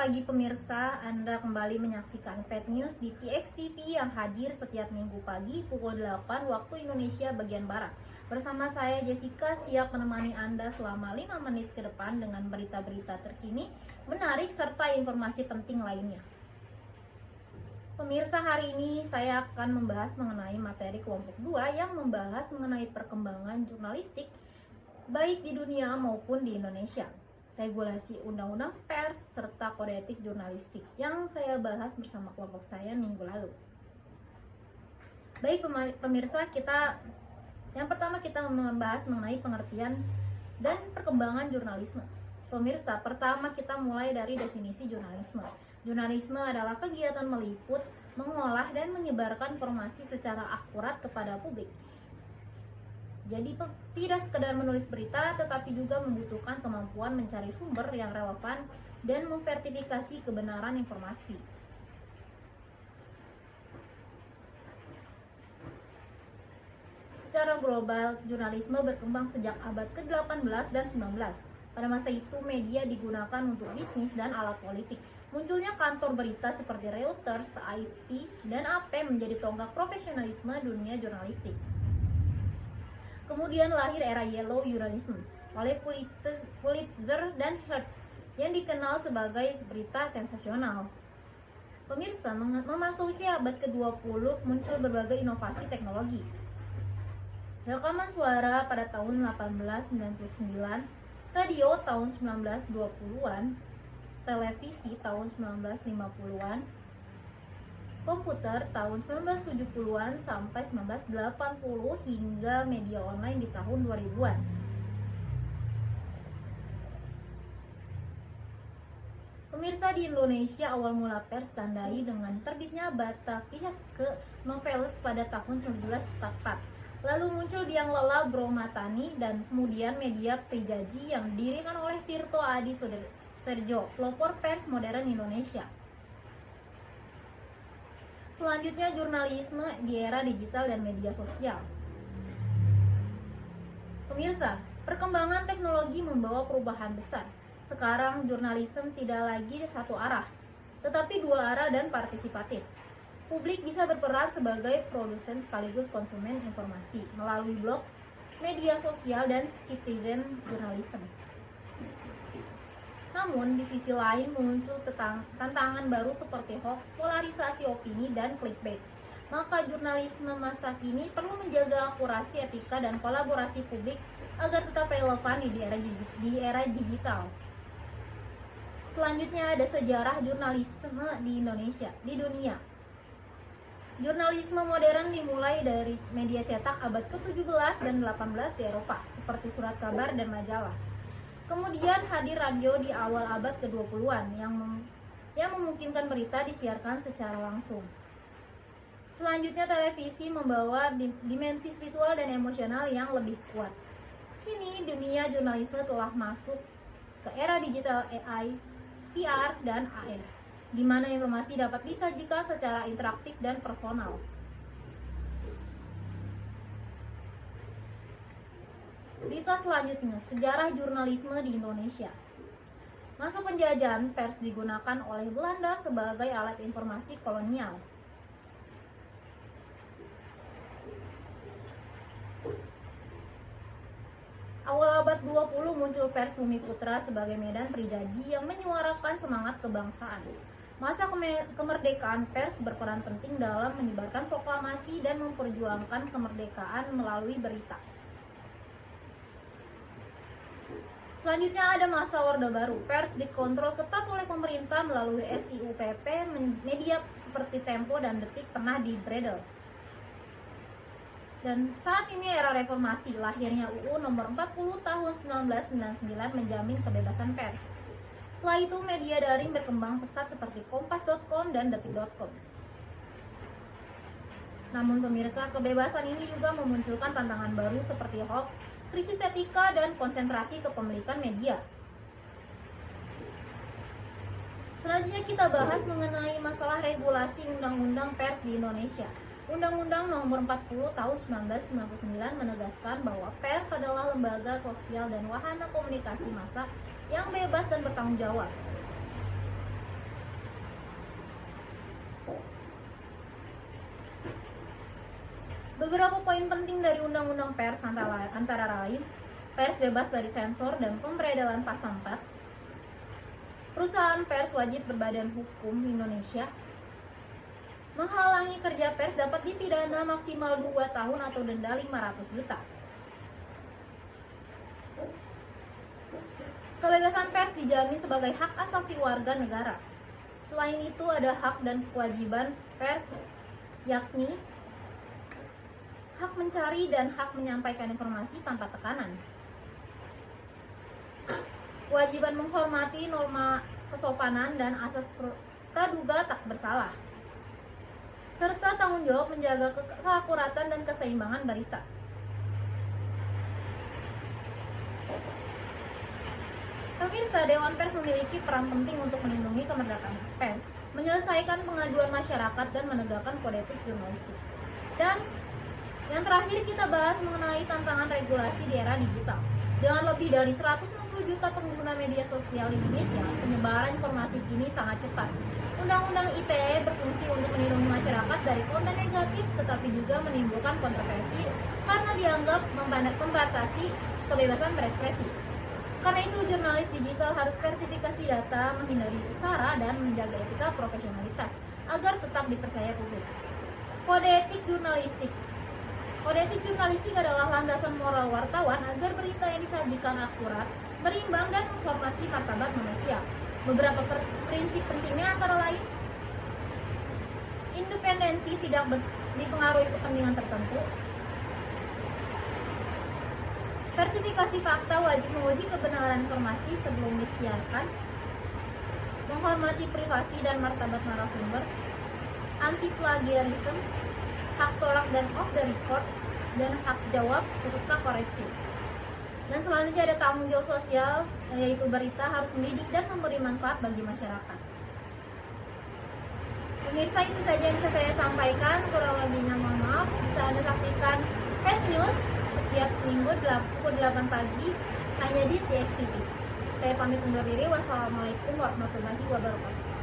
pagi pemirsa, Anda kembali menyaksikan Pet News di TX TV yang hadir setiap minggu pagi pukul 8 waktu Indonesia bagian Barat. Bersama saya Jessica siap menemani Anda selama 5 menit ke depan dengan berita-berita terkini, menarik, serta informasi penting lainnya. Pemirsa, hari ini saya akan membahas mengenai materi kelompok 2 yang membahas mengenai perkembangan jurnalistik baik di dunia maupun di Indonesia. Regulasi undang-undang pers serta kode etik jurnalistik yang saya bahas bersama kelompok saya minggu lalu. Baik pemirsa, yang pertama kita membahas mengenai pengertian dan perkembangan jurnalisme. Pemirsa, pertama kita mulai dari definisi jurnalisme. Jurnalisme adalah kegiatan meliput, mengolah dan menyebarkan informasi secara akurat kepada publik. Jadi tidak sekedar menulis berita, tetapi juga membutuhkan kemampuan mencari sumber yang relevan dan memverifikasi kebenaran informasi. Secara global, jurnalisme berkembang sejak abad ke-18 dan 19. Pada masa itu, media digunakan untuk bisnis dan alat politik. Munculnya kantor berita seperti Reuters, AP, dan AP menjadi tonggak profesionalisme dunia jurnalistik. Kemudian lahir era Yellow Journalism oleh Pulitzer dan Hearst yang dikenal sebagai berita sensasional. Pemirsa, memasuki abad ke-20 muncul berbagai inovasi teknologi. Rekaman suara pada tahun 1899, radio tahun 1920-an, televisi tahun 1950-an, komputer tahun 1970-an sampai 1980 hingga media online di tahun 2000-an. Pemirsa, di Indonesia awal mula pers ditandai dengan terbitnya Batavia ke Novelis pada tahun 1944. Lalu muncul Biang Lela Bromatani dan kemudian media Prijaji yang didirikan oleh Tirto Adi Soedjarjo, pelopor pers modern Indonesia. Selanjutnya jurnalisme di era digital dan media sosial. Pemirsa, perkembangan teknologi membawa perubahan besar. Sekarang jurnalisme tidak lagi satu arah, tetapi dua arah dan partisipatif. Publik bisa berperan sebagai produsen sekaligus konsumen informasi melalui blog, media sosial, dan citizen journalism. Namun, di sisi lain muncul tantangan baru seperti hoax, polarisasi opini, dan clickbait. Maka jurnalisme masa kini perlu menjaga akurasi, etika, dan kolaborasi publik agar tetap relevan di era digital. Selanjutnya ada sejarah jurnalisme di dunia. Jurnalisme modern dimulai dari media cetak abad ke-17 dan 18 di Eropa, seperti surat kabar dan majalah. Kemudian hadir radio di awal abad ke-20-an yang memungkinkan berita disiarkan secara langsung. Selanjutnya televisi membawa dimensi visual dan emosional yang lebih kuat. Kini dunia jurnalisme telah masuk ke era digital AI, VR, dan AR, di mana informasi dapat disajikan secara interaktif dan personal. Berita selanjutnya, sejarah jurnalisme di Indonesia. Masa penjajahan, pers digunakan oleh Belanda sebagai alat informasi kolonial. Awal abad 20 muncul pers Bumiputra sebagai medan Prijaji yang menyuarakan semangat kebangsaan. Masa kemerdekaan, pers berperan penting dalam menyebarkan proklamasi dan memperjuangkan kemerdekaan melalui berita. Selanjutnya ada masa Orde Baru. Pers dikontrol ketat oleh pemerintah melalui SIUPP, media seperti Tempo dan Detik pernah dibredel. Dan saat ini era reformasi, lahirnya UU nomor 40 tahun 1999 menjamin kebebasan pers. Setelah itu media daring berkembang pesat seperti kompas.com dan detik.com. Namun pemirsa, kebebasan ini juga memunculkan tantangan baru seperti hoax, krisis etika, dan konsentrasi kepemilikan media. Selanjutnya kita bahas mengenai masalah regulasi undang-undang pers di Indonesia. Undang-Undang Nomor 40 Tahun 1999 menegaskan bahwa pers adalah lembaga sosial dan wahana komunikasi massa yang bebas dan bertanggung jawab. Beberapa poin penting dari Undang-Undang Pers antara lain, pers bebas dari sensor dan pemberedalan pasal 4. Perusahaan pers wajib berbadan hukum Indonesia. Menghalangi kerja pers dapat dipidana maksimal 2 tahun atau denda 500 juta. Kebebasan pers dijamin sebagai hak asasi warga negara. Selain itu ada hak dan kewajiban pers, yakni hak mencari dan hak menyampaikan informasi tanpa tekanan. Kewajiban menghormati norma kesopanan dan asas praduga tak bersalah. Serta tanggung jawab menjaga keakuratan dan keseimbangan berita. Pemirsa, Dewan Pers memiliki peran penting untuk melindungi kemerdekaan pers, menyelesaikan pengaduan masyarakat, dan menegakkan kode etik jurnalistik. Dan yang terakhir kita bahas mengenai tantangan regulasi di era digital. Dengan lebih dari 160 juta pengguna media sosial Indonesia, penyebaran informasi kini sangat cepat. Undang-Undang ITE berfungsi untuk melindungi masyarakat dari konten negatif, tetapi juga menimbulkan kontroversi karena dianggap membatasi kebebasan berekspresi. Karena itu, jurnalis digital harus verifikasi data, menghindari sara, dan menjaga etika profesionalitas agar tetap dipercaya publik. Kode etik jurnalistik. Kode etik jurnalistik adalah landasan moral wartawan agar berita yang disajikan akurat, berimbang, dan menghormati martabat manusia. Beberapa prinsip pentingnya antara lain: independensi, tidak dipengaruhi kepentingan tertentu. Sertifikasi fakta, wajib menguji kebenaran informasi sebelum disiarkan. Menghormati privasi dan martabat narasumber. Anti plagiarisme, hak tolak dan off the record, dan hak jawab serta koreksi. Dan selanjutnya ada tanggung jawab sosial, yaitu berita harus mendidik dan memberi manfaat bagi masyarakat. Pemirsa, itu saja yang bisa saya sampaikan. Kurang lebihnya mohon maaf. Bisa Anda saksikan Head News setiap minggu pukul 8 pagi hanya di TXTV. Saya pamit undur diri. Wassalamualaikum warahmatullahi wabarakatuh.